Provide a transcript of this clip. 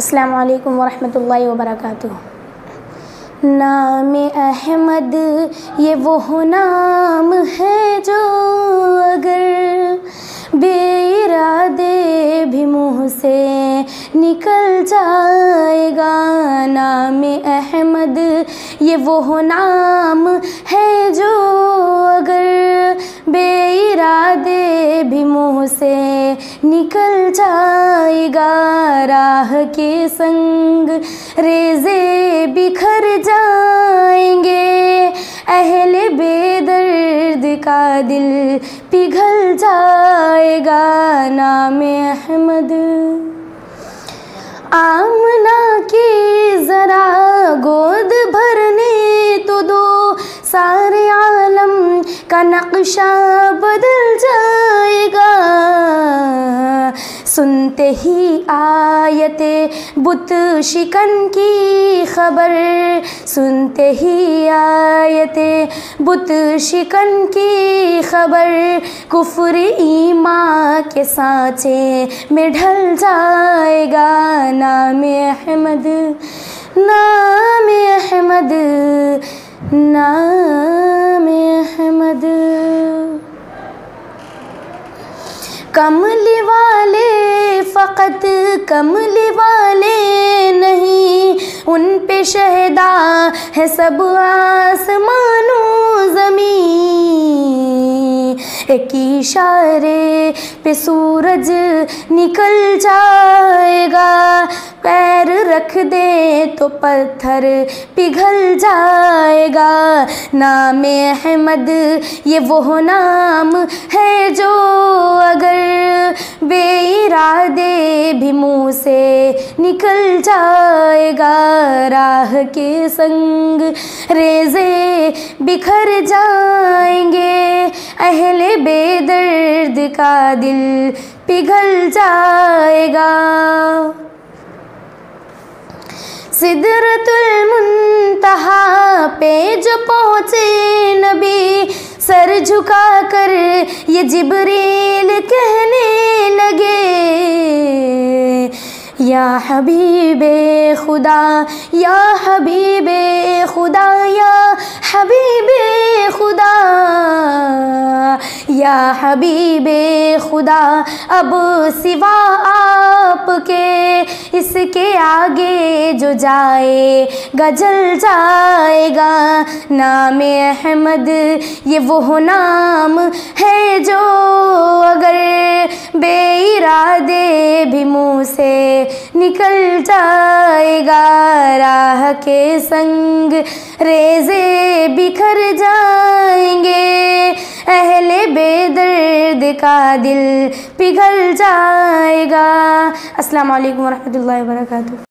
अस्सलामु अलैकुम वरहमतुल्लाहि वबरकातुहू। नाम अहमद ये वो नाम है जो अगर बेइरादे भी मुँह से निकल जाएगा। नाम अहमद ये वो नाम है जो अगर बेइरादे भी मुँह से निकल जाएगा। राह के संग रेज़े बिखर जाएंगे, अहले बेदर्द का दिल पिघल जाएगा। नाम अहमद आमना की ज़रा गोद भरने तो दो, सारे आलम का नक्शा बदल जाएगा। सुनते ही आयते बुत शिकन की खबर, सुनते ही आयते बुत शिकन की खबर, कुफ्र ईमान के सांचे में ढल जाएगा। नाम अहमद, नाम अहमद, नाम अहमद। कमली वाले फ़कत कमली वाले नहीं, उन पे शहदा है सब आसमानो ज़मीं। एक इशारे पे सूरज निकल जाएगा, पैर रख दे तो पत्थर पिघल जाएगा। नाम अहमद ये वो नाम है जो अगर बेइरादे भी मुँह से निकल जाएगा। राह के संग रेज़े बिखर जाएंगे, अहले बेदर्द का दिल पिघल जाएगा। सिदरतुल मुंतहा पे जो पहुँचे नबी, सर झुका कर ये जिब्रील कहने लगे, या हबीबे खुदा, या हबीबे खुदा, या हबीबे खुदा, या हबीबे खुदा। अब सिवा आपके इसके आगे जो जाए गजल जाएगा। नाम अहमद ये वो नाम है जो अगर बेइरादे भी मुँह से निकल जाएगा। राह के संग रेज़े बिखर जाएंगे, अहले बेदर्द का दिल पिघल जाएगा। अस्सलामु अलैकुम वरहमतुल्लाहि वबरकातुहू।